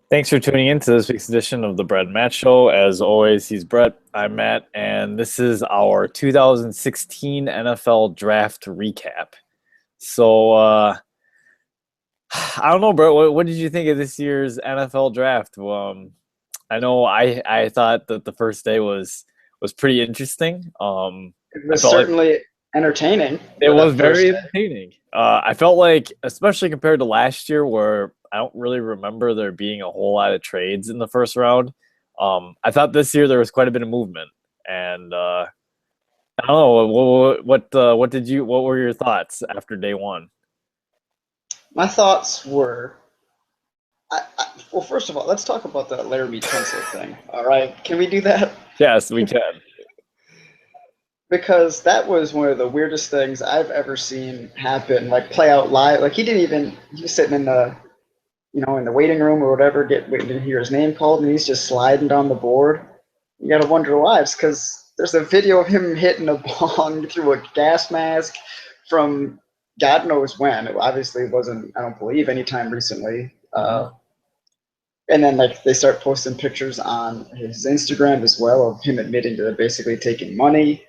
Thanks for tuning in to this week's edition of the Brett and Matt Show. As always, he's Brett, I'm Matt, and this is our 2016 NFL Draft recap. So, I don't know, Brett, what did you think of this year's NFL Draft? I know I thought that the first day was pretty interesting. It I was felt like certainly entertaining it for was that first very day. entertaining. I felt like, especially compared to last year, where I don't really remember there being a whole lot of trades in the first round. I thought this year there was quite a bit of movement, and I don't know what were your thoughts after day one? My thoughts were, well, first of all, let's talk about the Laramie Tunsil thing. All right, can we do that? Yes, we can. Because that was one of the weirdest things I've ever seen happen, like play out live. Like he was sitting in the waiting room or whatever, waiting to hear his name called, and he's just sliding down the board. You gotta wonder why. It's because there's a video of him hitting a bong through a gas mask from God knows when. It obviously wasn't, I don't believe, anytime recently. Mhm. And then like they start posting pictures on his Instagram as well of him admitting to basically taking money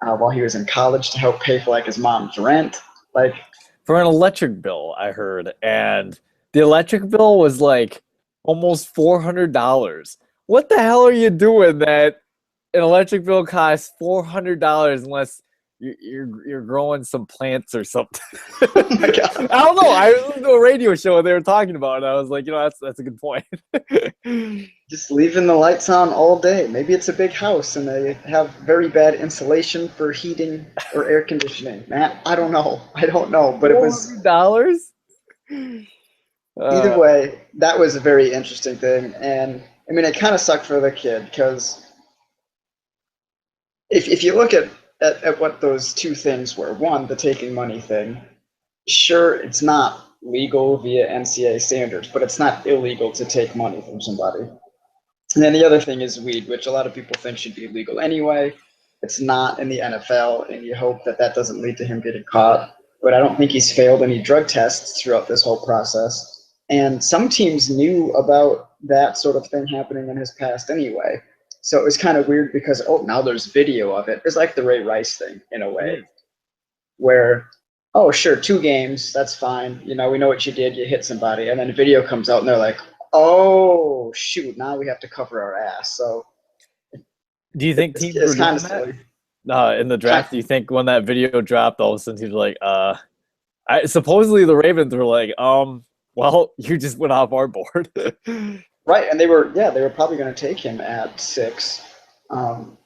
while he was in college to help pay for like his mom's rent. Like, For an electric bill, I heard, and the electric bill was like almost $400. What the hell are you doing that an electric bill costs $400 unless you're growing some plants or something? oh my I god, don't know. I listened to a radio show and they were talking about it. I was like, that's a good point. just leaving the lights on all day. Maybe it's a big house and they have very bad insulation for heating or air conditioning. Man, I don't know, but it was $400? either Uh, way. That was a very interesting thing, and I mean, it kind of sucked for the kid because if you look at what those two things were, one, the taking money thing, sure, it's not legal via NCAA standards, but it's not illegal to take money from somebody. And then the other thing is weed, which a lot of people think should be legal anyway. It's not in the NFL, and you hope that that doesn't lead to him getting caught. But I don't think he's failed any drug tests throughout this whole process. And some teams knew about that sort of thing happening in his past anyway. So it was kind of weird because, oh, now there's video of it. It's like the Ray Rice thing in a way, mm. where, oh, sure, 2 games, that's fine. You know, we know what you did. You hit somebody. And then video comes out and they're like, oh, shoot, now we have to cover our ass. So Do you think teams it's were kind doing of that silly. in the Kind draft? Do you think when that video dropped, all of a sudden he was like, supposedly the Ravens were like, well, you just went off our board. right, and they were probably going to take him at 6, um,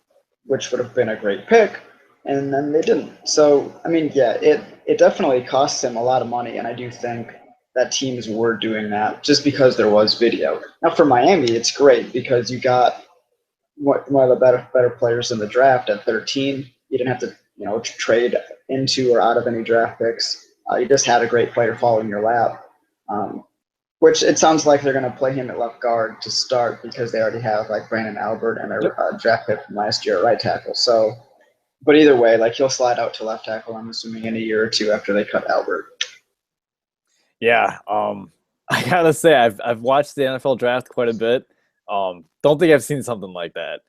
which would have been a great pick, and then they didn't. So I mean, yeah, it definitely costs him a lot of money, and I do think that teams were doing that just because there was video. Now for Miami, it's great because you got one of the better players in the draft at 13. You didn't have to trade into or out of any draft picks. You just had a great player fall in your lap. Um, which it sounds like they're going to play him at left guard to start because they already have like Brandon Albert and Yep. a draft pick from last year at right tackle. So, but either way, like he'll slide out to left tackle. I'm assuming in a year or two after they cut Albert. Yeah, I gotta say I've watched the NFL draft quite a bit. Don't think I've seen something like that,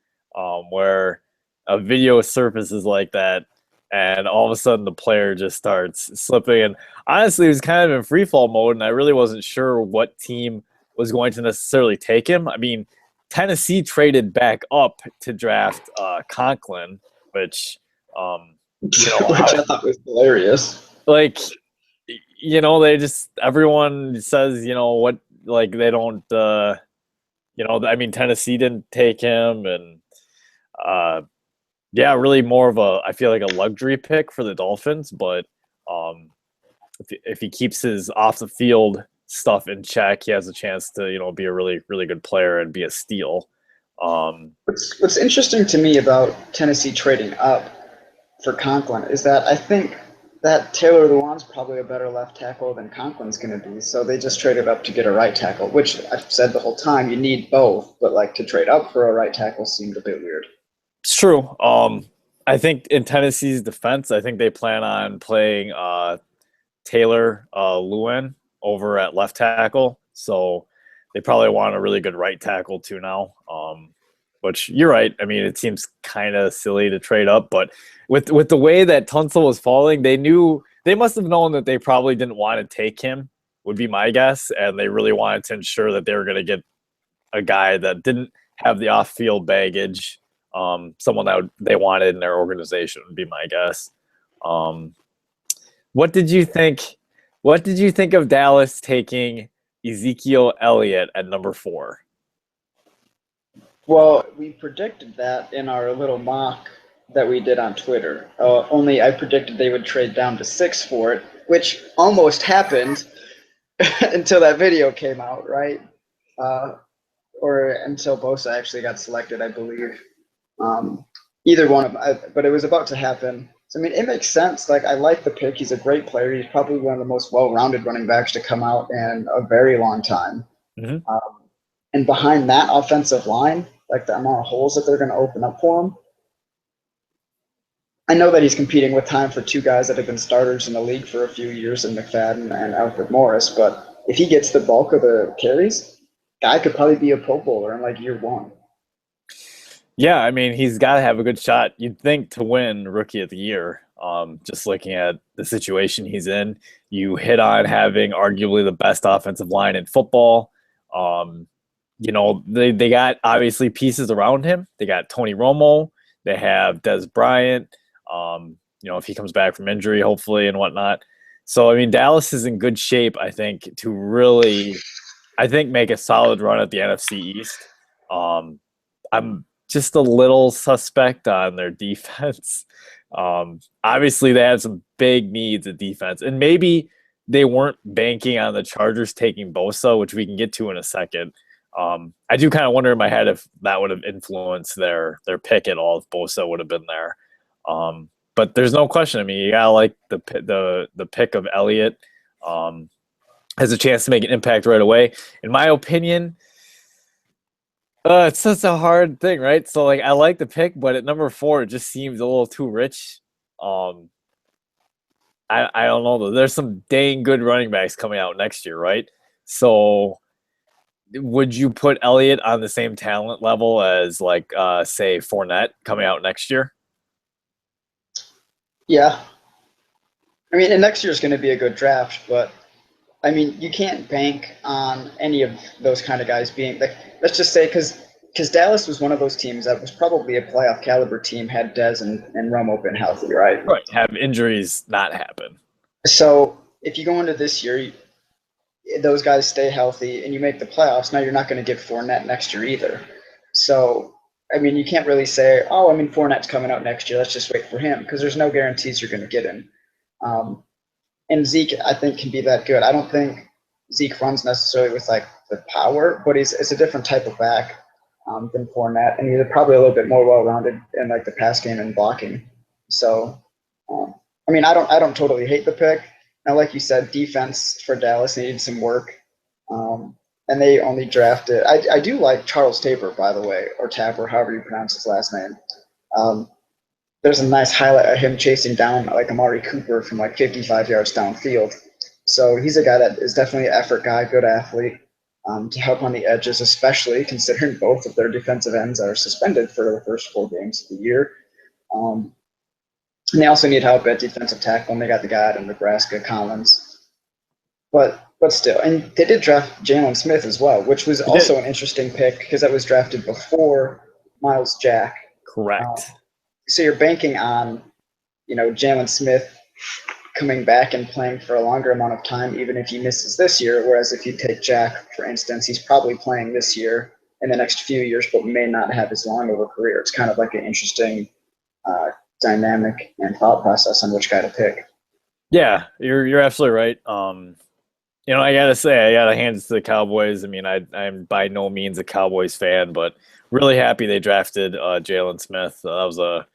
where a video surfaces like that, and all of a sudden the player just starts slipping. And honestly, it was kind of in free fall mode, and I really wasn't sure what team was going to necessarily take him. I mean, Tennessee traded back up to draft Conklin, which Which I thought was hilarious. like they just everyone says, what, like they don't I mean Tennessee didn't take him, and uh yeah, really more of a, I feel like, a luxury pick for the Dolphins, but um if he keeps his off the field stuff in check, he has a chance to, be a really really good player and be a steal. um What's interesting to me about Tennessee trading up for Conklin is that I think that Taylor Lewan's probably a better left tackle than Conklin's going to be. So they just traded up to get a right tackle, which I've said the whole time you need both, but like to trade up for a right tackle seemed a bit weird. it's true. I think in Tennessee's defense, I think they plan on playing Taylor Lewin over at left tackle. So They probably want a really good right tackle too now. Which you're right. I mean, it seems kind of silly to trade up, but with the way that Tunsil was falling, they must have known that they probably didn't want to take him. Would be my guess, and they really wanted to ensure that they were going to get a guy that didn't have the off-field baggage, someone that they wanted in their organization. Would be my guess. Um, what did you think? What did you think of Dallas taking Ezekiel Elliott at number 4? Well, we predicted that in our little mock that we did on Twitter. Only I predicted they would trade down to 6 for it, which almost happened until that video came out, right? Or until Bosa actually got selected, I believe. Either one of them, but it was about to happen. So, I mean, it makes sense. Like, I like the pick. He's a great player. He's probably one of the most well-rounded running backs to come out in a very long time. Mm-hmm. And behind that offensive line, like the amount of holes that they're going to open up for him, I know that he's competing with time for 2 guys that have been starters in the league for a few years in McFadden and Alfred Morris, but if he gets the bulk of the carries, guy could probably be a Pro Bowler in like year 1. Yeah, I mean, he's got to have a good shot, you'd think, to win Rookie of the Year. Just looking at the situation he's in, you hit on having arguably the best offensive line in football. They got obviously pieces around him. They got Tony Romo. They have Des Bryant. If he comes back from injury, hopefully, and whatnot. So, I mean, Dallas is in good shape, I think, to really, make a solid run at the NFC East. I'm just a little suspect on their defense. Obviously, they had some big needs at defense, and maybe they weren't banking on the Chargers taking Bosa, which we can get to in a second. I do kind of wonder in my head if that would have influenced their pick at all if Bosa would have been there. But there's no question. I mean, you gotta like the pick of Elliott. Has a chance to make an impact right away. In my opinion, it's such a hard thing, right? So, like, I like the pick, but at number 4, it just seems a little too rich. I don't know though. There's some dang good running backs coming out next year, right? So, would you put Elliott on the same talent level as, like, say, Fournette coming out next year? Yeah. I mean, and next year's going to be a good draft, but I mean, you can't bank on any of those kind of guys being like. Let's just say because Dallas was one of those teams that was probably a playoff caliber team had Dez and Romo been healthy, right? Right. Have injuries not happen. So if you go into this year, those guys stay healthy and you make the playoffs. Now you're not going to get Fournette next year either. So I mean, you can't really say, oh, I mean, Fournette's coming out next year. Let's just wait for him because there's no guarantees you're going to get him. And Zeke, I think, can be that good. I don't think Zeke runs necessarily with like the power, but it's a different type of back than Fournette, and he's probably a little bit more well-rounded in like the pass game and blocking. So, I mean, I don't totally hate the pick. Now, like you said, defense for Dallas needed some work, and they only drafted. I do like Charles Tabor, by the way, or Tapper, however you pronounce his last name. There's a nice highlight of him chasing down like Amari Cooper from like 55 yards downfield. So he's a guy that is definitely an effort guy, good athlete, to help on the edges, especially considering both of their defensive ends are suspended for the first 4 games of the year. And they also need help at defensive tackle, and they got the guy out of Nebraska, Collins. But still, and they did draft Jalen Smith as well, which was also an interesting pick because that was drafted before Miles Jack. Correct. So you're banking on, Jalen Smith coming back and playing for a longer amount of time, even if he misses this year. Whereas if you take Jack, for instance, he's probably playing this year in the next few years, but may not have as long of a career. It's kind of like an interesting dynamic and thought process on which guy to pick. Yeah, you're absolutely right. I gotta say, I gotta hand it to the Cowboys. I mean, I'm by no means a Cowboys fan, but really happy they drafted Jalen Smith. That was a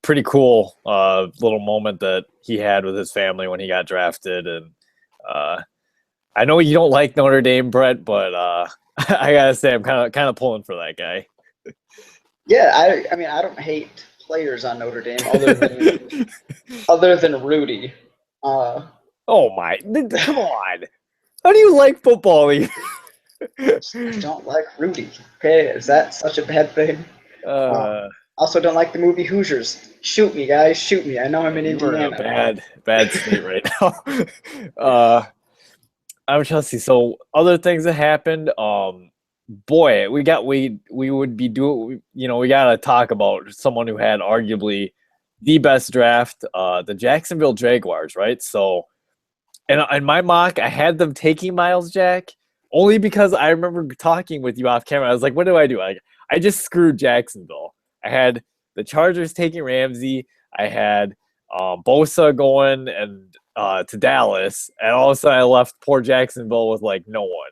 pretty cool little moment that he had with his family when he got drafted. And I know you don't like Notre Dame, Brett, but I gotta say I'm kind of pulling for that guy. Yeah, I mean I don't hate players on Notre Dame other than Rudy. Oh my! Come on! How do you like football? I don't like Rudy. Okay, is that such a bad thing? Um, uh, Also, don't like the movie Hoosiers. Shoot me, guys, shoot me. I know I'm in you were in a Indiana. bad state right now. uh, I'm trying to see. So other things that happened. Boy, we would be doing. We gotta talk about someone who had arguably the best draft. The Jacksonville Jaguars, right? So, and in my mock, I had them taking Miles Jack only because I remember talking with you off camera. I was like, what do? I just screwed Jacksonville. I had the Chargers taking Ramsey. I had Bosa going and to Dallas, and all of a sudden I left poor Jacksonville with like no one.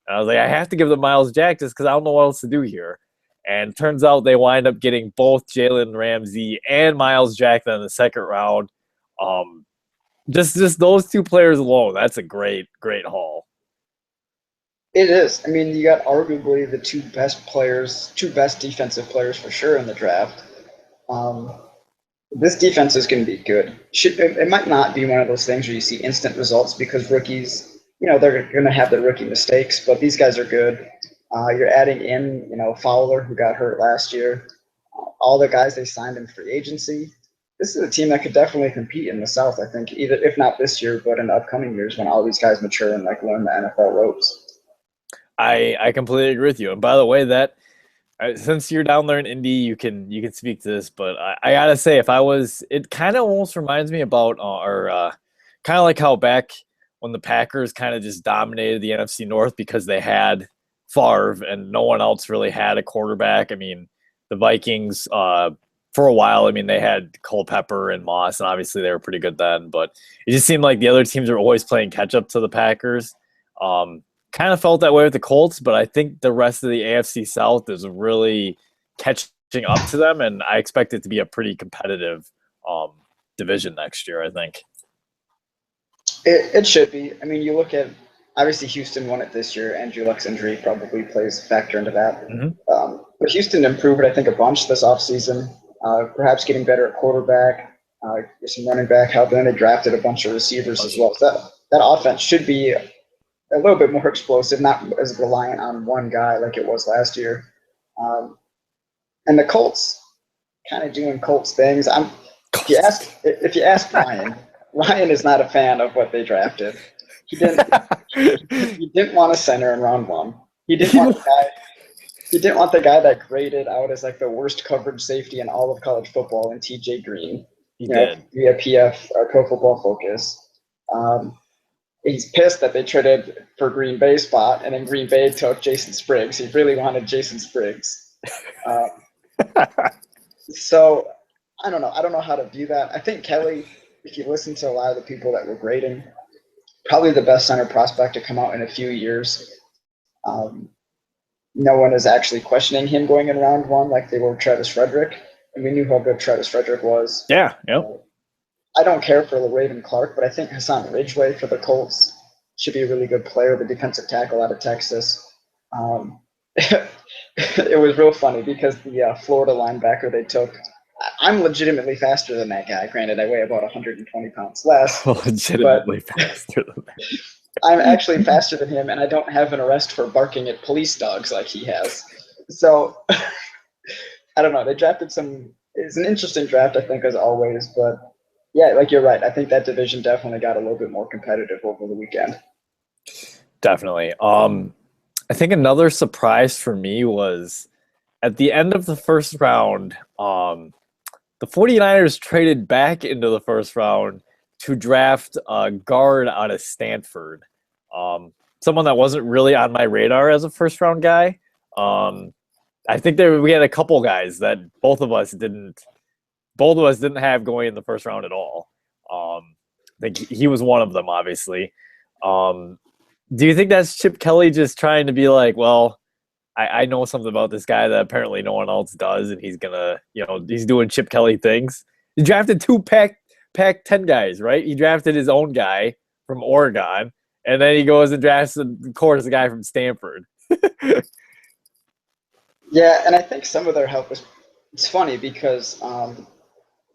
And I was like, I have to give the Miles Jack just because I don't know what else to do here. And turns out they wind up getting both Jalen Ramsey and Miles Jack in the second round. Um, just those two players alone, that's a great haul. It is. I mean, you got arguably the two best players, two best defensive players for sure in the draft. Um, this defense is going to be good. It might not be one of those things where you see instant results because rookies, they're going to have their rookie mistakes, but these guys are good. You're adding in, Fowler, who got hurt last year, all the guys they signed in free agency. This is a team that could definitely compete in the South, I think, either if not this year, but in the upcoming years when all these guys mature and like learn the NFL ropes. I completely agree with you. And by the way, that since you're down there in Indy, you can speak to this. But I gotta say, if I was, it kind of almost reminds me about or kind of like how back when the Packers kind of just dominated the NFC North because they had Favre and no one else really had a quarterback. I mean, the Vikings for a while. I mean, they had Culpepper and Moss, and obviously they were pretty good then. But it just seemed like the other teams were always playing catch up to the Packers. Um, Kind of felt that way with the Colts, but I think the rest of the AFC South is really catching up to them, and I expect it to be a pretty competitive um, division next year. I think. It should be. I mean, you look at obviously Houston won it this year. Andrew Luck's injury probably plays a factor into that. Mm-hmm. But Houston improved, I think, a bunch this offseason. Perhaps getting better at quarterback, some running back help. And then they drafted a bunch of receivers as well. So that offense should be a little bit more explosive, not as reliant on one guy like it was last year. Um, and the Colts kind of doing Colts things. If you ask Ryan, Ryan is not a fan of what they drafted. He didn't he didn't want a center in round one. He didn't want the guy. He didn't want the guy that graded out as like the worst coverage safety in all of college football in T.J. Green. He did. Via PF or Pro Football Focus. He's pissed that they traded for Green Bay spot, and then Green Bay took Jason Spriggs. He really wanted Jason Spriggs. So I don't know. I don't know how to view that. I think Kelly, if you listen to a lot of the people that were grading, probably the best center prospect to come out in a few years. Um, no one is actually questioning him going in round one like they were Travis Frederick. And we knew how good Travis Frederick was. Yeah. Yep. I don't care for Raven Clark, but I think Hassan Ridgeway for the Colts should be a really good player, the defensive tackle out of Texas. It was real funny because the Florida linebacker they took, I'm legitimately faster than that guy. Granted, I weigh about 120 pounds less. Legitimately faster than that. I'm actually faster than him, and I don't have an arrest for barking at police dogs like he has. So I don't know. They drafted some. It's an interesting draft, I think, as always. But yeah, like you're right. I think that division definitely got a little bit more competitive over the weekend. Definitely. I think another surprise for me was at the end of the first round, the 49ers traded back into the first round to draft a guard out of Stanford. Someone that wasn't really on my radar as a first round guy. I think we had a couple guys that both of us didn't have going in the first round at all. I think he was one of them, obviously. Do you think that's Chip Kelly just trying to be like, well, I know something about this guy that apparently no one else does, and he's gonna, he's doing Chip Kelly things. He drafted two Pac-10 guys, right? He drafted his own guy from Oregon, and then he goes and drafts, of course, the guy from Stanford. Yeah, and I think some of their help was. It's funny because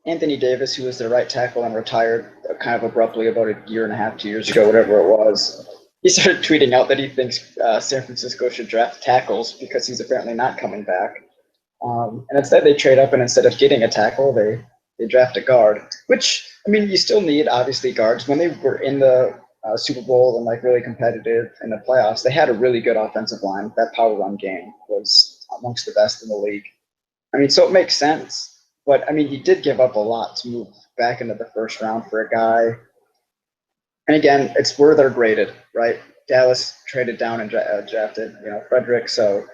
Anthony Davis, who was their right tackle and retired kind of abruptly about a year and a half, 2 years ago, whatever it was. he started tweeting out that he thinks San Francisco should draft tackles because he's apparently not coming back. And instead, they trade up, and instead of getting a tackle, they draft a guard. Which, I mean, you still need obviously guards. When they were in the Super Bowl and like really competitive in the playoffs, they had a really good offensive line. That power run game was amongst the best in the league. I mean, so it makes sense. But I mean, he did give up a lot to move back into the first round for a guy. And again, it's where they're graded, right? Dallas traded down and drafted, Frederick. So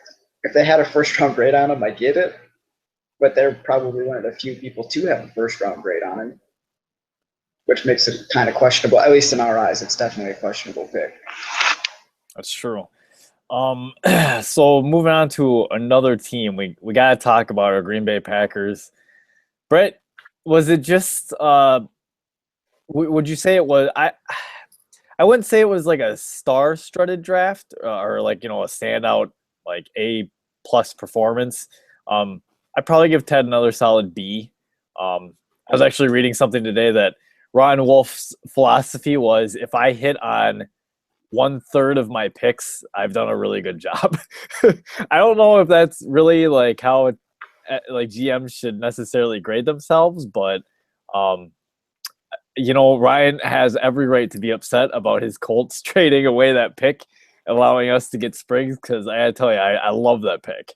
if they had a first round grade on him, I get it. But they're probably one of the few people to have a first round grade on him, which makes it kind of questionable. At least in our eyes, it's definitely a questionable pick. That's true. So moving on to another team, we got to talk about our Green Bay Packers. Brett, was it just would you say it was I wouldn't say it was like a star-studded draft or like, a standout like A plus performance. I'd probably give Ted another solid B. I was actually reading something today that Ron Wolf's philosophy was if I hit on 1/3 of my picks, I've done a really good job. I don't know if that's really like how like GMs should necessarily grade themselves, but Ryan has every right to be upset about his Colts trading away that pick, allowing us to get Spriggs, because I gotta tell you, I love that pick.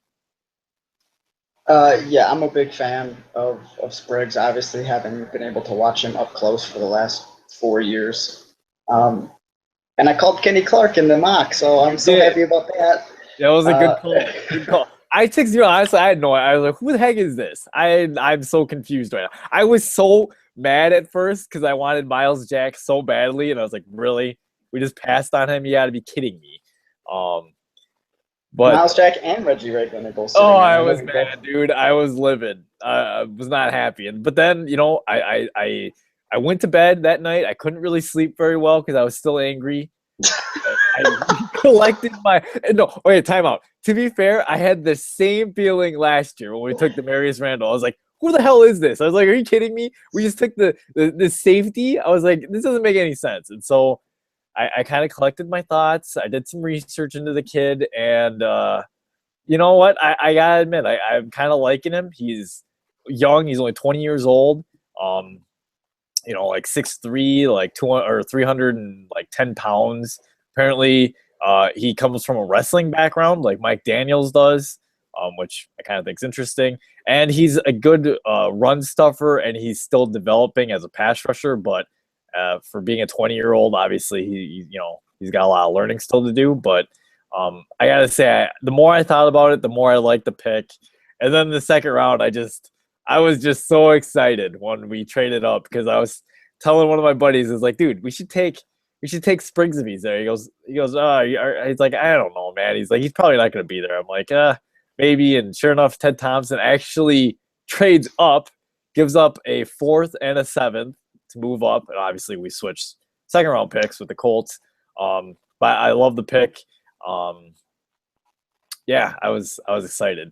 Yeah, I'm a big fan of Spriggs, obviously having been able to watch him up close for the last 4 years. And I called Kenny Clark in the mock, so I'm so happy about that. That was a good call. Good call. I texted you, honestly, I had no idea. I was like, who the heck is this? I'm so confused right now. I was so mad at first because I wanted Miles Jack so badly, and I was like, really? We just passed on him? You got to be kidding me. But Miles Jack and Reggie Reagan are both. I was mad, dude. I was livid. I was not happy. But then, I went to bed that night. I couldn't really sleep very well because I was still angry. I collected my time out. To be fair, I had the same feeling last year when we took Demarius Randall. I was like, who the hell is this? I was like, are you kidding me? We just took the safety. I was like, this doesn't make any sense. And so I kind of collected my thoughts. I did some research into the kid, and you know what? I gotta admit, I'm kind of liking him. He's young. He's only 20 years old. Like 6'3", like 200 or 310 pounds. Apparently, he comes from a wrestling background, like Mike Daniels does, which I kind of think is interesting. And he's a good run stuffer, and he's still developing as a pass rusher. But for being a 20-year-old, obviously he's got a lot of learning still to do. But I gotta say, the more I thought about it, the more I liked the pick. And then the second round, I was just so excited when we traded up because I was telling one of my buddies, is like, dude, we should take Spriggs if he's there. He goes, he's like, I don't know, man. He's like, he's probably not going to be there. I'm like, maybe. And sure enough, Ted Thompson actually trades up, gives up a 4th and a 7th to move up. And obviously we switched second round picks with the Colts. But I love the pick. Yeah, I was excited.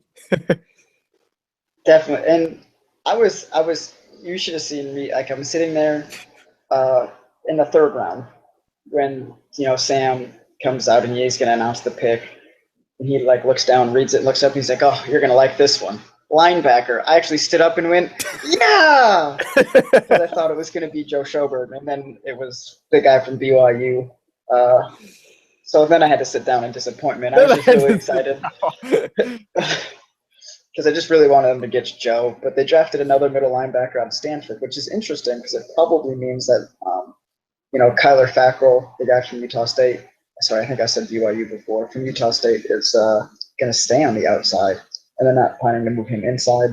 Definitely. And I was you should have seen me, like I'm sitting there in the 3rd round when Sam comes out and he's gonna announce the pick, and he like looks down, reads it, looks up, he's like, oh, you're gonna like this one. Linebacker. I actually stood up and went, yeah, because I thought it was gonna be Joe Schobert, and then it was the guy from BYU. So then I had to sit down in disappointment. I was just really excited. Because I just really wanted them to get Joe, but they drafted another middle linebacker out of Stanford, which is interesting because it probably means that, Kyler Fackrell, the guy from Utah State, sorry, I think I said BYU before, from Utah State, is going to stay on the outside, and they're not planning to move him inside.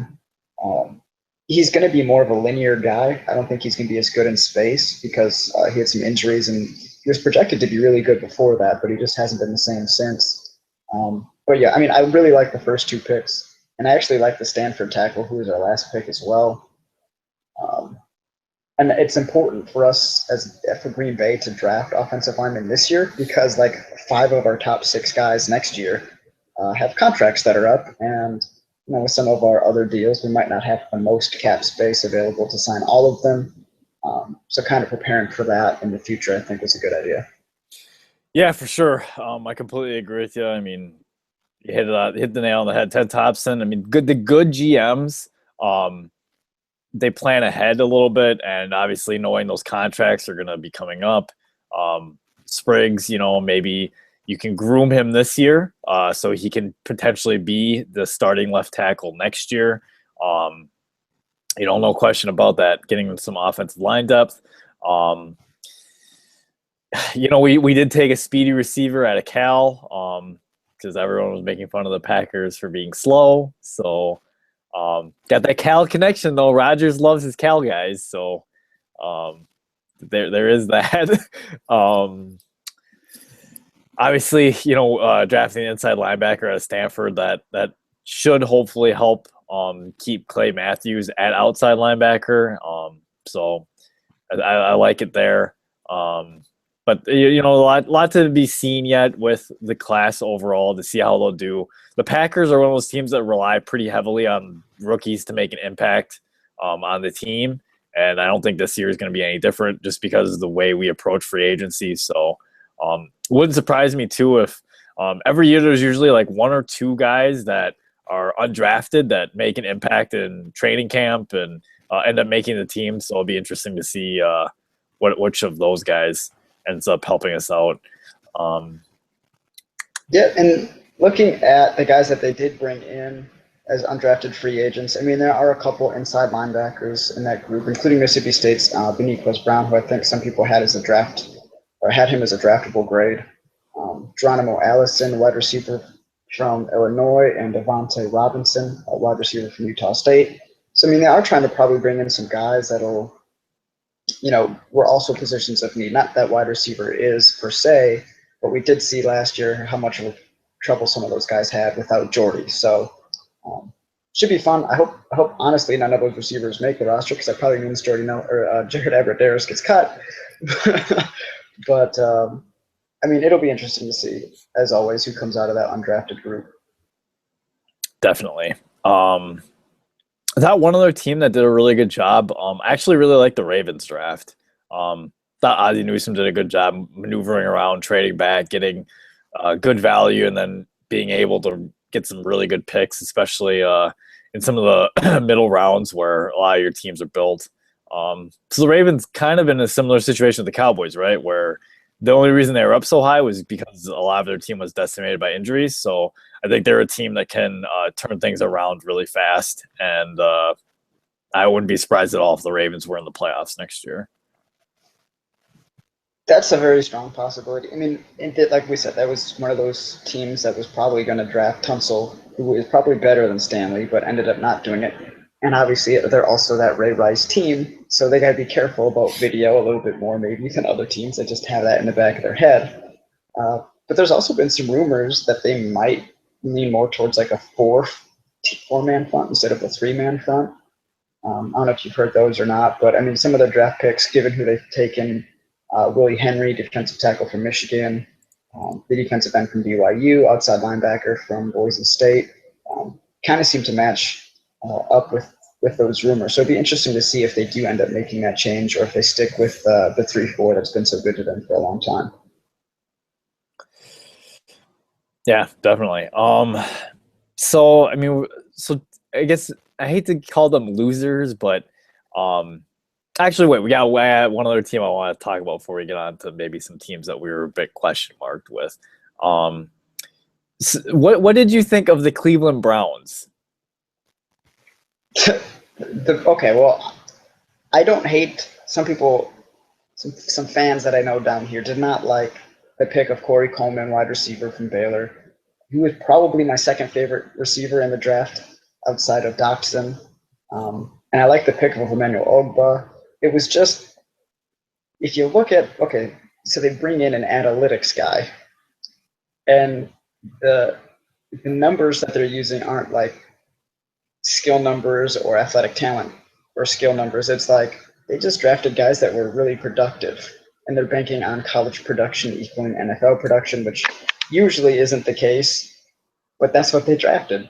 He's going to be more of a linear guy. I don't think he's going to be as good in space because he had some injuries, and he was projected to be really good before that, but he just hasn't been the same since. But yeah, I mean, I really like the first 2 picks. And I actually like the Stanford tackle, who was our last pick as well. And it's important for us for Green Bay to draft offensive linemen this year because like 5 of our top 6 guys next year have contracts that are up. And with some of our other deals, we might not have the most cap space available to sign all of them. So kind of preparing for that in the future, I think, is a good idea. Yeah, for sure. I completely agree with you. I mean, you hit the nail on the head. Ted Thompson. I mean, the good GMs. Um, they plan ahead a little bit, and obviously knowing those contracts are going to be coming up. Spriggs, maybe you can groom him this year, so he can potentially be the starting left tackle next year. Um, no question about that. Getting him some offensive line depth. Um, we did take a speedy receiver out of Cal, because everyone was making fun of the Packers for being slow. So got that Cal connection though. Rodgers loves his Cal guys, so um, there is that. um, Obviously, drafting an inside linebacker at Stanford that should hopefully help keep Clay Matthews at outside linebacker. So I like it there. But a lot to be seen yet with the class overall to see how they'll do. The Packers are one of those teams that rely pretty heavily on rookies to make an impact on the team, and I don't think this year is going to be any different just because of the way we approach free agency. So, wouldn't surprise me too if every year there's usually like one or two guys that are undrafted that make an impact in training camp and end up making the team. So it'll be interesting to see which of those guys ends up helping us out. Yeah, and looking at the guys that they did bring in as undrafted free agents, I mean, there are a couple inside linebackers in that group, including Mississippi State's Beniquez Brown, who I think some people had as a draft or had him as a draftable grade. Geronimo Allison, wide receiver from Illinois, and Devontae Robinson, a wide receiver from Utah State. So, I mean, they are trying to probably bring in some guys that'll, were also positions of need. Not that wide receiver is per se, but we did see last year how much of trouble some of those guys had without Jordy. So, should be fun. I hope honestly none of those receivers make the roster because that probably means Jared Abbrederis gets cut. But I mean, it'll be interesting to see, as always, who comes out of that undrafted group. Definitely. That one other team that did a really good job. I actually really like the Ravens draft. Thought Ozzie Newsome did a good job maneuvering around, trading back, getting good value, and then being able to get some really good picks, especially in some of the middle rounds where a lot of your teams are built. So the Ravens kind of in a similar situation with the Cowboys, right? Where the only reason they were up so high was because a lot of their team was decimated by injuries. So I think they're a team that can turn things around really fast. And I wouldn't be surprised at all if the Ravens were in the playoffs next year. That's a very strong possibility. I mean, like we said, that was one of those teams that was probably going to draft Tunsil, who is probably better than Stanley, but ended up not doing it. And obviously, they're also that Ray Rice team, so they got to be careful about video a little bit more maybe than other teams that just have that in the back of their head. But there's also been some rumors that they might lean more towards like a four-man front instead of a three-man front. I don't know if you've heard those or not, but I mean, some of their draft picks, given who they've taken, Willie Henry, defensive tackle from Michigan, the defensive end from BYU, outside linebacker from Boise State, kind of seem to match up with those rumors. So it'd be interesting to see if they do end up making that change or if they stick with the 3-4 that's been so good to them for a long time. Yeah, definitely. So I mean, so I guess I hate to call them losers, but actually, wait, we got one other team I want to talk about before we get on to maybe some teams that we were a bit question marked with. So what did you think of the Cleveland Browns? Okay, well, I don't hate some people. Some fans that I know down here did not like the pick of Corey Coleman, wide receiver from Baylor, who was probably my second favorite receiver in the draft outside of Doxson. And I like the pick of Emmanuel Ogba. It was just, if you look at, okay, so they bring in an analytics guy, and the numbers that they're using aren't like skill numbers or athletic talent or skill numbers. It's like they just drafted guys that were really productive, and they're banking on college production equaling NFL production, which usually isn't the case, but that's what they drafted,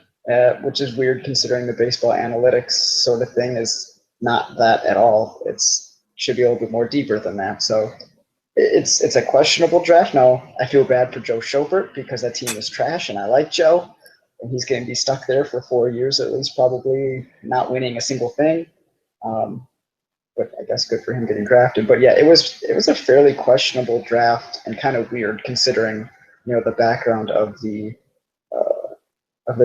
which is weird considering the baseball analytics sort of thing is not that at all. It's should be a little bit more deeper than that. So It's a questionable draft. Now, I feel bad for Joe Schobert because that team is trash, and I like Joe, and he's going to be stuck there for 4 years at least, probably not winning a single thing. Um, but I guess good for him getting drafted. But yeah, it was a fairly questionable draft and kind of weird considering the background of the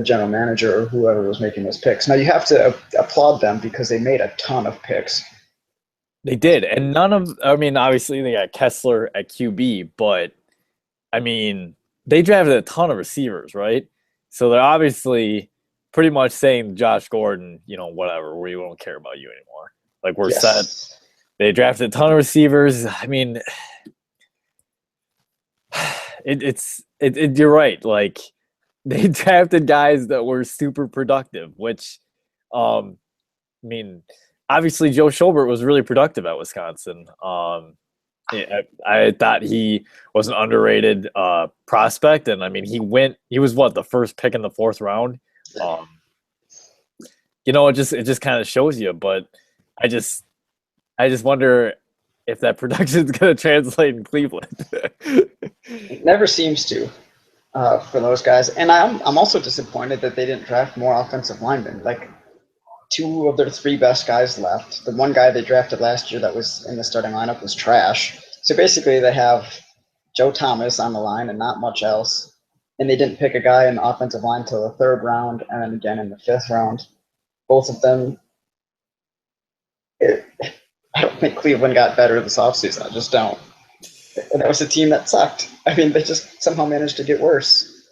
general manager or whoever was making those picks. Now you have to applaud them because they made a ton of picks. They did, and none of. I mean, obviously they got Kessler at QB, but I mean, they drafted a ton of receivers, right? So they're obviously pretty much saying Josh Gordon, whatever, we don't care about you anymore. Like we're set. Yes. They drafted a ton of receivers. I mean, you're right. Like they drafted guys that were super productive, which, I mean, obviously Joe Schobert was really productive at Wisconsin. I thought he was an underrated prospect, and I mean, he was what, the first pick in the fourth round. Um, it just kind of shows you, but I just I just wonder if that production is going to translate in Cleveland. It never seems to for those guys. And I'm also disappointed that they didn't draft more offensive linemen. Like two of their three best guys left. The one guy they drafted last year that was in the starting lineup was trash. So basically, they have Joe Thomas on the line and not much else. And they didn't pick a guy in the offensive line till the third round and then again in the fifth round. Both of them. It, I don't think Cleveland got better this offseason. I just don't. And that was a team that sucked. I mean, they just somehow managed to get worse.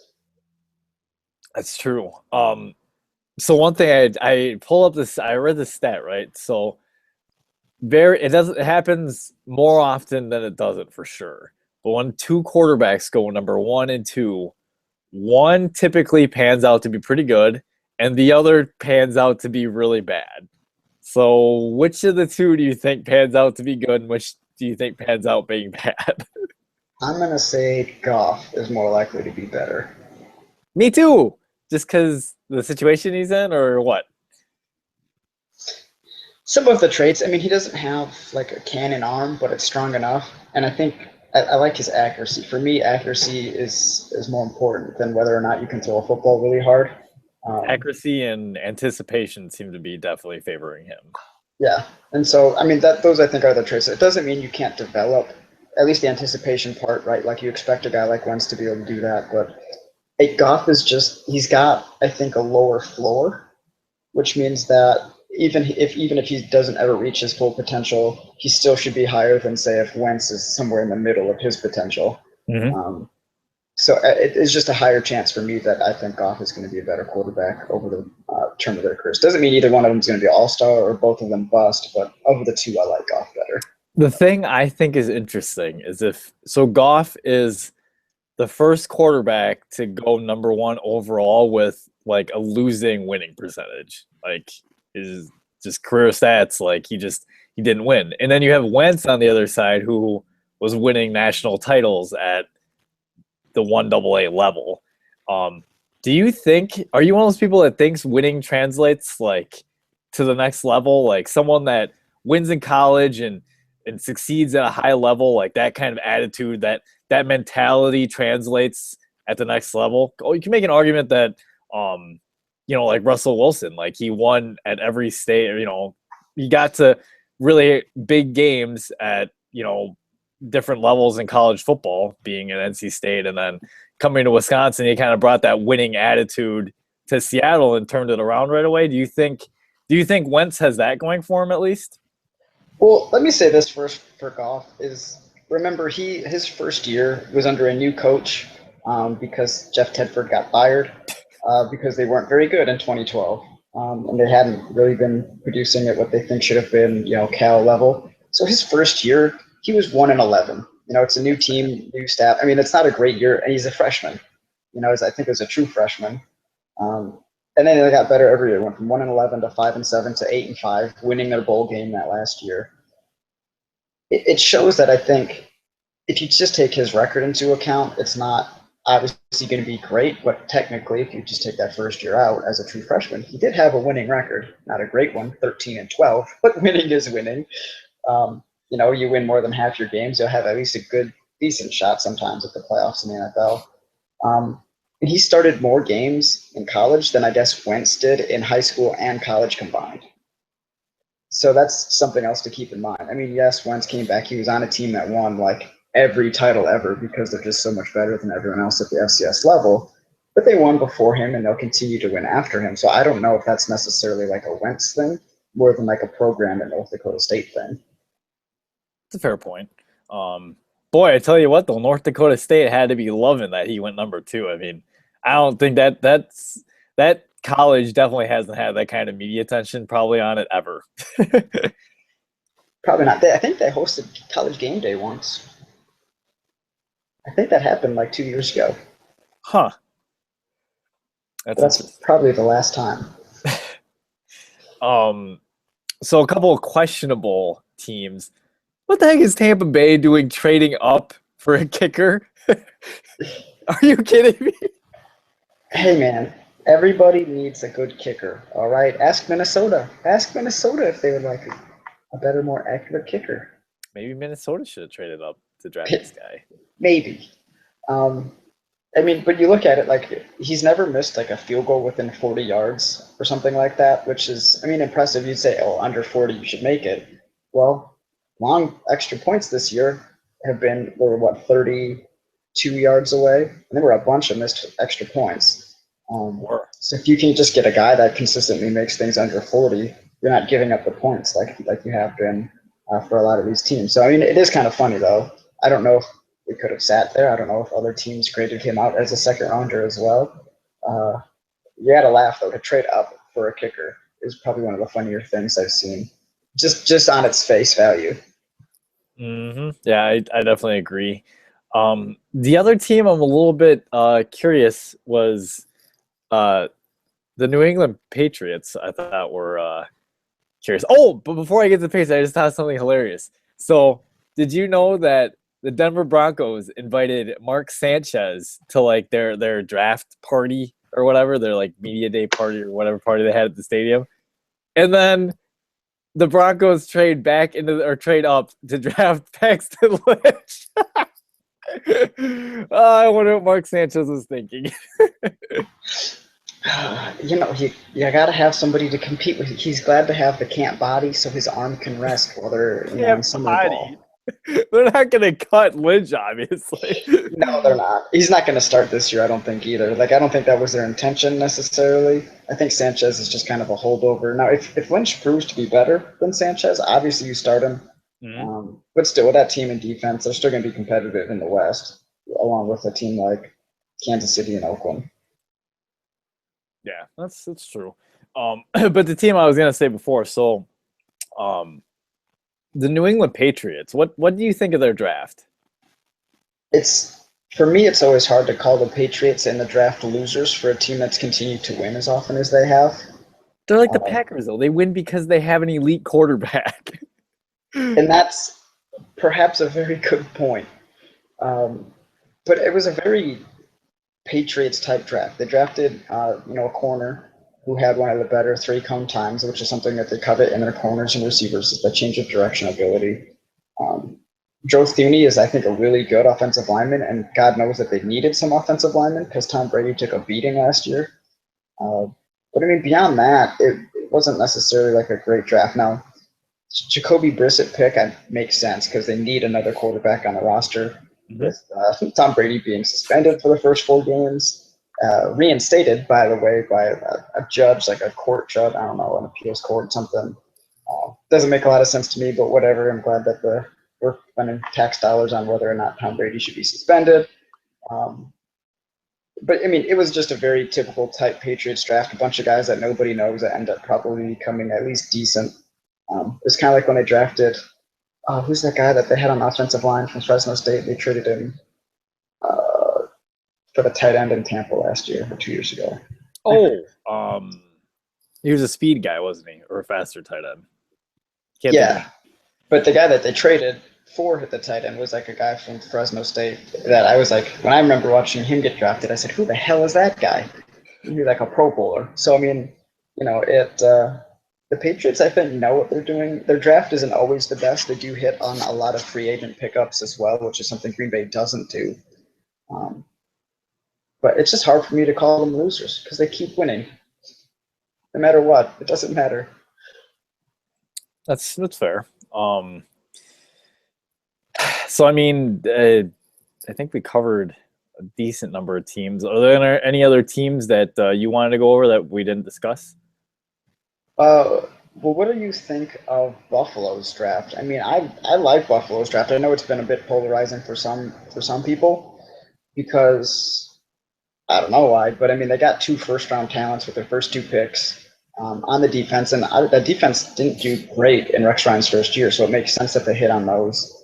That's true. So one thing I pull up this, I read this stat, right? So it happens more often than it doesn't for sure. But when two quarterbacks go number 1 and 2, one typically pans out to be pretty good, and the other pans out to be really bad. So which of the two do you think pans out to be good, and which do you think pans out being bad? I'm going to say Goff is more likely to be better. Me too. Just because the situation he's in, or what? Some of the traits, I mean, he doesn't have like a cannon arm, but it's strong enough. And I think I like his accuracy. For me, accuracy is more important than whether or not you can throw a football really hard. Um, Accuracy and anticipation seem to be definitely favoring him. yeah, and so I mean that those I think are the traits. It doesn't mean you can't develop at least the anticipation part, right? Like you expect a guy like Wentz to be able to do that, but Goff is just he's got I think a lower floor, which means that even if he doesn't ever reach his full potential, he still should be higher than say if Wentz is somewhere in the middle of his potential. Mm-hmm. Um, so it is just a higher chance for me that I think Goff is going to be a better quarterback over the term of their careers. Doesn't mean either one of them is going to be an all-star or both of them bust, but of the two, I like Goff better. The thing I think is interesting is Goff is the first quarterback to go number 1 overall with like a losing winning percentage. Like his just career stats, like he didn't win. And then you have Wentz on the other side who was winning national titles at the 1AA level. Do you think, are you one of those people that thinks winning translates like to the next level? Like someone that wins in college and succeeds at a high level, like that kind of attitude, that mentality translates at the next level? Oh, you can make an argument that, like Russell Wilson, like he won at every state, he got to really big games at, different levels in college football, being at NC State and then coming to Wisconsin, he kind of brought that winning attitude to Seattle and turned it around right away. Do you think Wentz has that going for him at least? Well, let me say this first for Goff is remember his first year was under a new coach because Jeff Tedford got fired because they weren't very good in 2012 and they hadn't really been producing at what they think should have been Cal level. So his first year he was 1-11. It's a new team, new staff. I mean, it's not a great year, and he's a freshman. I think as a true freshman. And then they got better every year. Went from 1-11 to 5-7 to 8-5, winning their bowl game that last year. It shows that I think if you just take his record into account, it's not obviously going to be great. But technically, if you just take that first year out as a true freshman, he did have a winning record. Not a great one, 13-12, but winning is winning. you win more than half your games, you'll have at least a decent shot sometimes at the playoffs in the NFL. And he started more games in college than I guess Wentz did in high school and college combined. So that's something else to keep in mind. I mean, yes, Wentz came back. He was on a team that won like every title ever because they're just so much better than everyone else at the FCS level. But they won before him, and they'll continue to win after him. So I don't know if that's necessarily like a Wentz thing more than like a program at North Dakota State thing. It's a fair point. Boy, I tell you what, though, North Dakota State had to be loving that he went number 2. I mean, I don't think that college definitely hasn't had that kind of media attention probably on it ever. Probably not. I think they hosted College Game Day once. I think that happened like 2 years ago. Huh. That's probably the last time. So a couple of questionable teams. What the heck is Tampa Bay doing trading up for a kicker? Are you kidding me? Hey, man, everybody needs a good kicker, all right? Ask Minnesota. Ask Minnesota if they would like a better, more accurate kicker. Maybe Minnesota should have traded up to draft this guy. Maybe. I mean, but you look at it, like, he's never missed, like, a field goal within 40 yards or something like that, which is, I mean, impressive. You'd say, oh, under 40, you should make it. Well, long extra points this year were 32 yards away? And there were a bunch of missed extra points. So if you can just get a guy that consistently makes things under 40, you're not giving up the points like you have been for a lot of these teams. So, I mean, it is kind of funny, though. I don't know if we could have sat there. I don't know if other teams graded him out as a second rounder as well. You had to laugh, though. To trade up for a kicker is probably one of the funnier things I've seen, just on its face value. Mm-hmm. Yeah, I definitely agree. The other team I'm a little bit curious was the New England Patriots. I thought were curious. Oh, but before I get to the Patriots, I just thought something hilarious. So, did you know that the Denver Broncos invited Mark Sanchez to like their draft party or whatever, their like media day party or whatever party they had at the stadium, and then the Broncos trade up to draft Paxton Lynch. I wonder what Mark Sanchez was thinking. You got to have somebody to compete with. He's glad to have the camp body so his arm can rest while they're in summer ball. They're not going to cut Lynch, obviously. No, they're not. He's not going to start this year, I don't think, either. Like, I don't think that was their intention necessarily. I think Sanchez is just kind of a holdover. Now, if Lynch proves to be better than Sanchez, obviously you start him. Mm-hmm. But still, with that team and defense, they're still going to be competitive in the West, along with a team like Kansas City and Oakland. Yeah, that's true. But the team I was going to say before, so the New England Patriots, what do you think of their draft? For me, it's always hard to call the Patriots in the draft losers for a team that's continued to win as often as they have. They're like the Packers, though. They win because they have an elite quarterback. And that's perhaps a very good point. But it was a very Patriots-type draft. They drafted, a corner who had one of the better three-cone times, which is something that they covet in their corners and receivers, is the change of direction ability. Joe Thuney is, I think, a really good offensive lineman, and God knows that they needed some offensive linemen because Tom Brady took a beating last year. But, I mean, beyond that, it wasn't necessarily like a great draft. Now, Jacoby Brissett pick makes sense because they need another quarterback on the roster. Mm-hmm. With Tom Brady being suspended for the first 4 games, reinstated, by the way, by a judge, like a court judge, I don't know, an appeals court or something. Doesn't make a lot of sense to me, but whatever. I'm glad that we're spending tax dollars on whether or not Tom Brady should be suspended. But, I mean, it was just a very typical type Patriots draft, a bunch of guys that nobody knows that end up probably becoming at least decent. It's kind of like when they drafted who's that guy that they had on the offensive line from Fresno State? They traded him for the tight end in Tampa last year or 2 years ago. He was a speed guy, wasn't he? Or a faster tight end. But the guy that they traded for the tight end was like a guy from Fresno State that I was like, when I remember watching him get drafted, I said, who the hell is that guy? He's like a Pro Bowler. So, I mean, The Patriots, I think, know what they're doing. Their draft isn't always the best. They do hit on a lot of free agent pickups as well, which is something Green Bay doesn't do. Um, but it's just hard for me to call them losers because they keep winning, no matter what. It doesn't matter. That's fair. So I mean, I think we covered a decent number of teams. Are there any other teams that you wanted to go over that we didn't discuss? Well, what do you think of Buffalo's draft? I mean, I like Buffalo's draft. I know it's been a bit polarizing for some people because I don't know why, but I mean, they got two first round talents with their first two picks on the defense, and that defense didn't do great in Rex Ryan's first year, so it makes sense that they hit on those.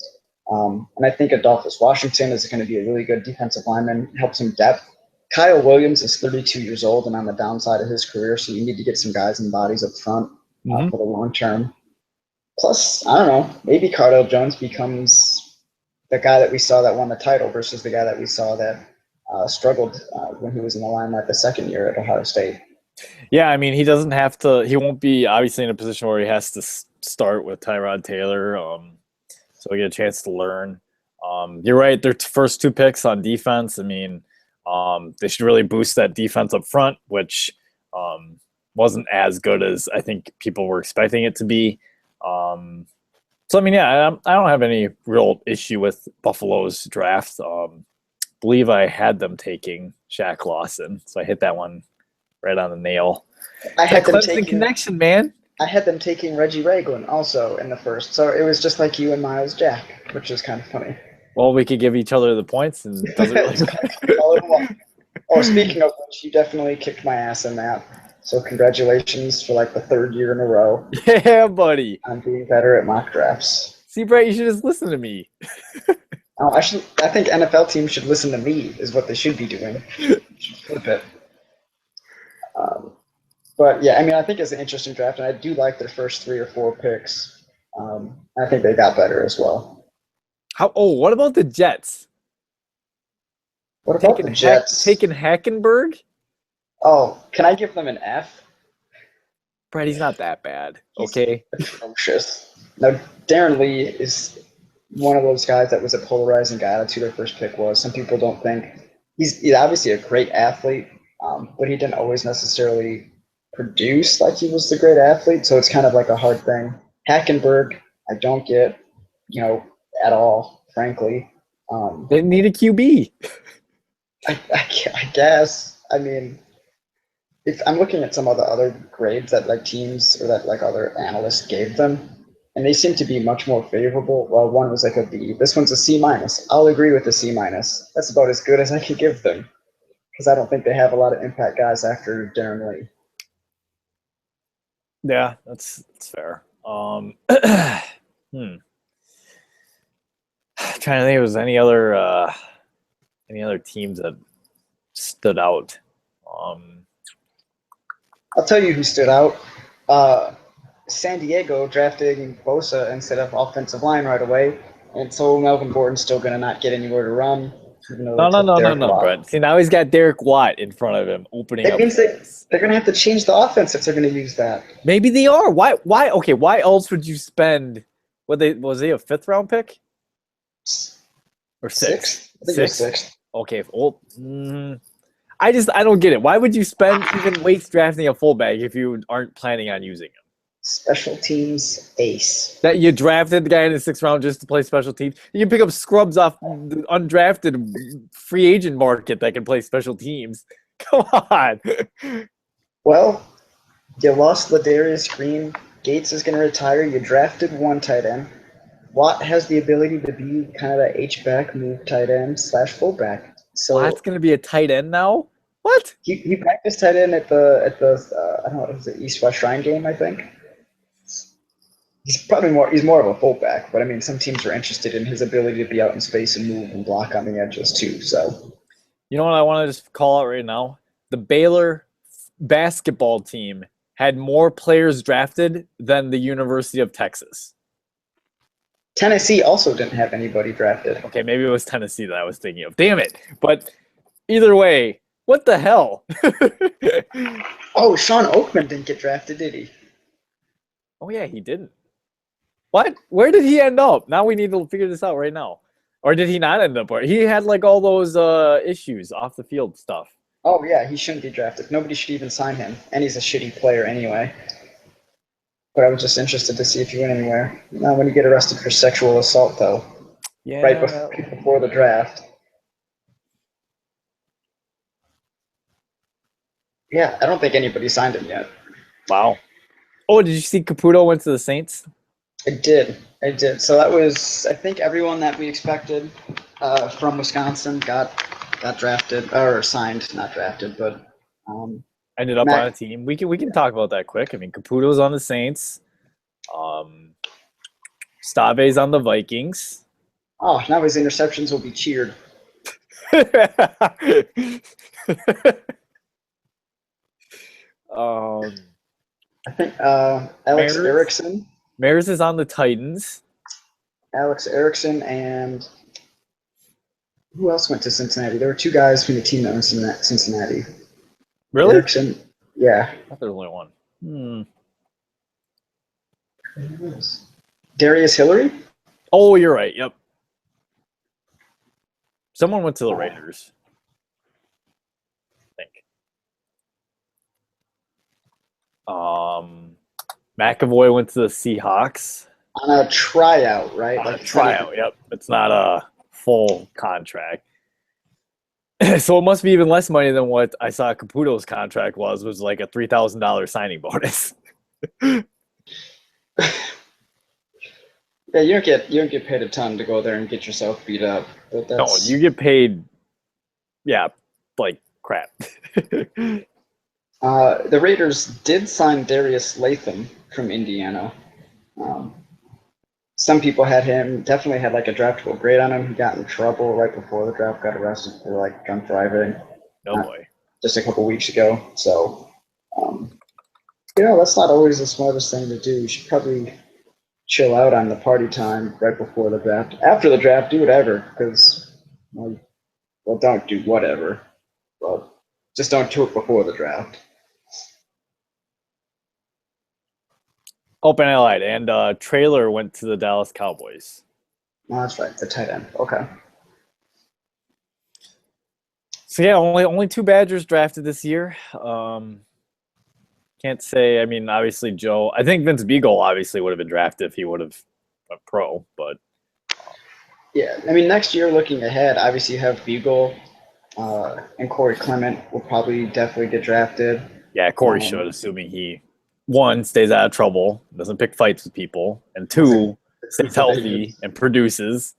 And I think Adolphus Washington is going to be a really good defensive lineman, helps him depth. Kyle Williams is 32 years old and on the downside of his career, so you need to get some guys and bodies up front for the long term. Plus, I don't know, maybe Cardale Jones becomes the guy that we saw that won the title versus the guy that we saw that struggled when he was in the limelight the second year at Ohio State. Yeah, I mean, he doesn't have to. He won't be obviously in a position where he has to start with Tyrod Taylor, so he get a chance to learn. You're right. Their first two picks on defense. I mean, they should really boost that defense up front, which wasn't as good as I think people were expecting it to be. So I mean, yeah, I don't have any real issue with Buffalo's draft. Believe I had them taking Shaq Lawson, so I hit that one right on the nail. I had them taking connection, man. I had them taking Reggie Ragland also in the first, so it was just like you and Miles Jack, which is kind of funny. Well, we could give each other the points, and it doesn't really. Oh, speaking of which, you definitely kicked my ass in that. So congratulations for like the third year in a row. Yeah, buddy. On being better at mock drafts. See, Brett, you should just listen to me. Oh, I think NFL teams should listen to me. Is what they should be doing. Flip it. But yeah, I mean, I think it's an interesting draft, and I do like their first 3 or 4 picks. I think they got better as well. What about the Jets? What about the Jets? Taking Hackenberg? Oh, can I give them an F? Brett, he's not that bad. Okay. He's atrocious. Now, Darren Lee is one of those guys that was a polarizing guy. That's who their first pick was. Some people don't think he's obviously a great athlete, but he didn't always necessarily produce like he was the great athlete. So it's kind of like a hard thing. Hackenberg, I don't get, at all, frankly. They need a QB. I guess. I mean, if I'm looking at some of the other grades that like teams or that like other analysts gave them, and they seem to be much more favorable. Well, one was like a B. This one's a C minus. I'll agree with the C minus. That's about as good as I could give them because I don't think they have a lot of impact guys after Darren Lee. Yeah, that's fair. Trying to think if there's any other teams that stood out. I'll tell you who stood out. San Diego drafting Bosa instead of offensive line right away, and so Melvin Gordon's still going to not get anywhere to run. No, Brent. See, now he's got Derek Watt in front of him, opening up. That means they're going to have to change the offense if they're going to use that. Maybe they are. Why? Okay, why else would you spend? Was they a 5th round pick? Or 6th? I think it was 6th. Okay. I don't get it. Why would you spend even weights drafting a fullback if you aren't planning on using him? Special teams ace. That you drafted the guy in the 6th round just to play special teams. You can pick up scrubs off the undrafted free agent market that can play special teams. Come on. Well, you lost Ladarius Green. Gates is going to retire. You drafted one tight end. Watt has the ability to be kind of that H-back move tight end / fullback. So Watt's going to be a tight end now? What? He practiced tight end at the I don't know, it was the East-West Shrine game, I think. He's more of a fullback, but I mean, some teams are interested in his ability to be out in space and move and block on the edges too. So, you know what I want to just call out right now? The Baylor basketball team had more players drafted than the University of Texas. Tennessee also didn't have anybody drafted. Okay, maybe it was Tennessee that I was thinking of. Damn it! But either way, what the hell? Oh, Sean Oakman didn't get drafted, did he? Oh yeah, he didn't. What? Where did he end up? Now we need to figure this out right now. Or did he not end up where he had like all those issues off the field stuff? Oh yeah, he shouldn't be drafted. Nobody should even sign him, and he's a shitty player anyway. But I was just interested to see if he went anywhere. Now, when you get arrested for sexual assault, though, right Yeah. before the draft, yeah, I don't think anybody signed him yet. Wow. Oh, did you see Caputo went to the Saints? I did. So that was, I think, everyone that we expected from Wisconsin got drafted or signed, not drafted, but Ended up on a Mac. team. We can talk about that quick. I mean, Caputo's on the Saints. Um, Stave's on the Vikings. Oh, now his interceptions will be cheered. um, I think Alex Maris. Erickson, Maris is on the Titans. And who else went to Cincinnati? There were two guys from the team that went to Cincinnati. Really? Erickson, yeah. I thought there was only one. Darius Hillary? Oh, you're right. Yep. Someone went to the Raiders. I think. McAvoy went to the Seahawks. On a tryout, right? On a tryout, yep. It's not a full contract. So it must be even less money than what I saw Caputo's contract was like a $3,000 signing bonus. Yeah, you don't get paid a ton to go there and get yourself beat up. But No, that's you get paid, yeah, like crap. the Raiders did sign Darius Latham from Indiana. Some people had him, definitely had like a draftable grade on him. He got in trouble right before the draft, got arrested for like drunk driving. No boy. Just a couple weeks ago. So, that's not always the smartest thing to do. You should probably chill out on the party time right before the draft. After the draft, do whatever, because, well, don't do whatever. Well, just don't do it before the draft. Open lied. And Trailer went to the Dallas Cowboys. No, that's right, the tight end. Okay. So yeah, only two Badgers drafted this year. Can't say. I mean, obviously Joe. I think Vince Beagle obviously would have been drafted if he would have went pro. But yeah, I mean, next year, looking ahead, obviously you have Beagle and Corey Clement will probably definitely get drafted. Yeah, Corey should, assuming he, one, stays out of trouble, doesn't pick fights with people, and two, stays healthy and produces.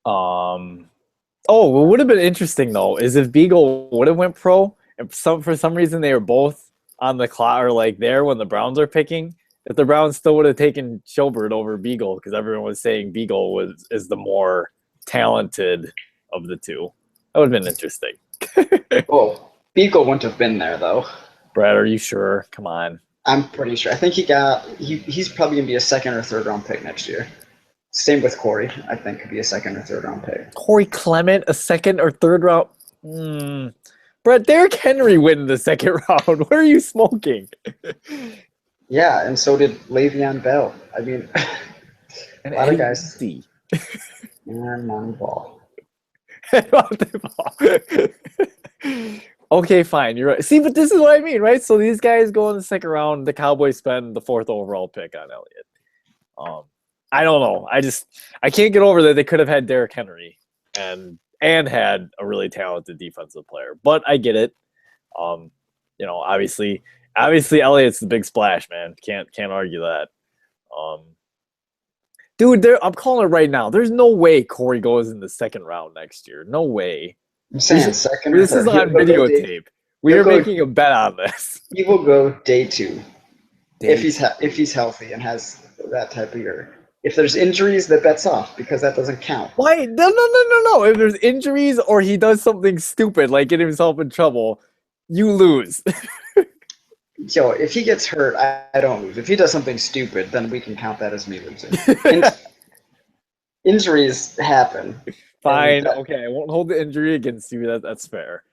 What would have been interesting though is if Beagle would have went pro, and for some reason they were both on the clock or like there when the Browns are picking. If the Browns still would have taken Schobert over Beagle because everyone was saying Beagle is the more talented of the two, that would have been interesting. Oh, Beagle wouldn't have been there though. Brad, are you sure? Come on. I'm pretty sure. I think he's probably gonna be a second or third round pick next year. Same with Corey. I think could be a second or third round pick. Corey Clement, a second or third round. Brett, Derrick Henry win the second round. What are you smoking? Yeah, and so did Le'Veon Bell. I mean, a lot of guys. And Moneyball. Okay, fine. You're right. See, but this is what I mean, right? So these guys go in the second round. The Cowboys spend the 4th overall pick on Elliott. I don't know. I can't get over that they could have had Derrick Henry and had a really talented defensive player. But I get it. Obviously Elliott's the big splash, man. Can't argue that. Dude, I'm calling it right now. There's no way Corey goes in the second round next year. No way. I'm saying second. This is on videotape. We are making a bet on this. He will go day 2 if he's healthy and has that type of year. If there's injuries, the bet's off because that doesn't count. Why? No. If there's injuries or he does something stupid like get himself in trouble, you lose. Yo, if he gets hurt, I don't lose. If he does something stupid, then we can count that as me losing. Injuries happen. Fine. Okay, I won't hold the injury against you. That's fair.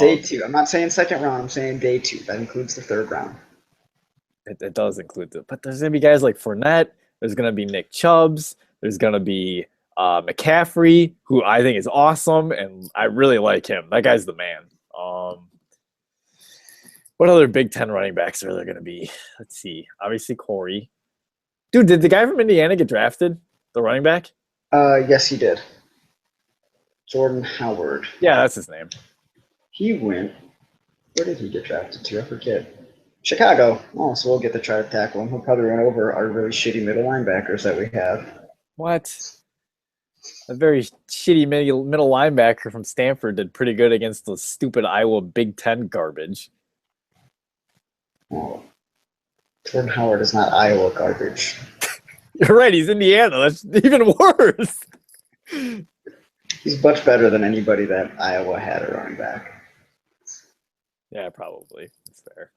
Day 2. I'm not saying second round. I'm saying day 2. That includes the third round. it does include the, but there's gonna be guys like Fournette. There's gonna be Nick Chubbs. There's gonna be McCaffrey, who I think is awesome, and I really like him. That guy's the man. What other Big Ten running backs are there gonna be? Let's see. Obviously Corey. Dude, did the guy from Indiana get drafted? The running back? Yes, he did. Jordan Howard. Yeah, that's his name. He went. Where did he get drafted to? I forget. Chicago. Oh, so we'll get to try to tackle him. He'll probably run over our really shitty middle linebackers that we have. What? A very shitty middle linebacker from Stanford did pretty good against the stupid Iowa Big Ten garbage. Oh. Jordan Howard is not Iowa garbage. You're right, he's Indiana. That's even worse. He's much better than anybody that Iowa had at running back. Yeah, probably. That's fair.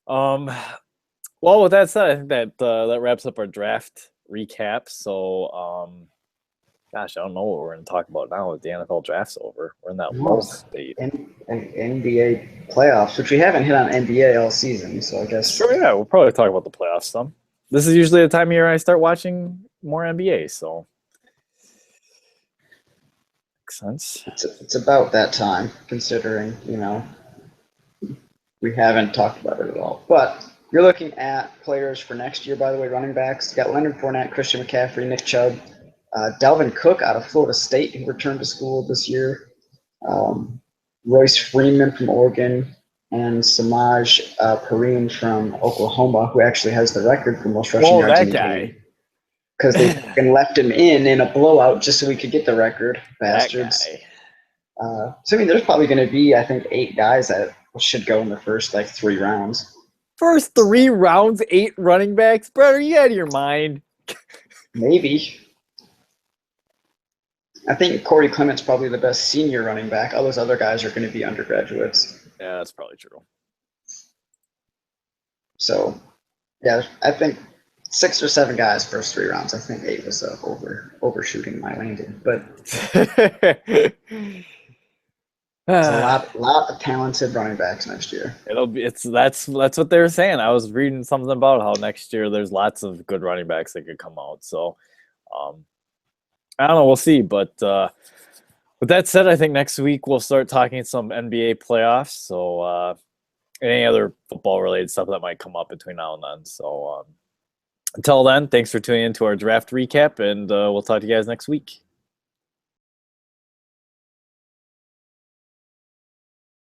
Well, with that said, I think that wraps up our draft recap. So, gosh, I don't know what we're going to talk about now with the NFL draft's over. We're in that lull state. And NBA playoffs, which we haven't hit on NBA all season, so I guess. Sure, yeah, we'll probably talk about the playoffs some. This is usually the time of year I start watching more NBA, so makes sense. It's about that time, considering, we haven't talked about it at all. But you're looking at players for next year, by the way, running backs. You got Leonard Fournette, Christian McCaffrey, Nick Chubb, Dalvin Cook out of Florida State, who returned to school this year, Royce Freeman from Oregon, and Samaj Perine from Oklahoma, who actually has the record for most rushing yards in the game. Because they fucking left him in a blowout just so we could get the record, bastards. So, I mean, there's probably going to be, I think, 8 guys that should go in the first, 3 rounds. First 3 rounds, 8 running backs? Bro, are you out of your mind? Maybe. I think Corey Clement's probably the best senior running back. All those other guys are going to be undergraduates. Yeah, that's probably true. So, yeah, I think 6 or 7 guys first 3 rounds. I think 8 was overshooting my landing, but it's a lot of talented running backs next year. That's what they were saying. I was reading something about how next year there's lots of good running backs that could come out. So, I don't know. We'll see. But with that said, I think next week we'll start talking some NBA playoffs. So, any other football-related stuff that might come up between now and then. So, until then, thanks for tuning in to our draft recap, and we'll talk to you guys next week.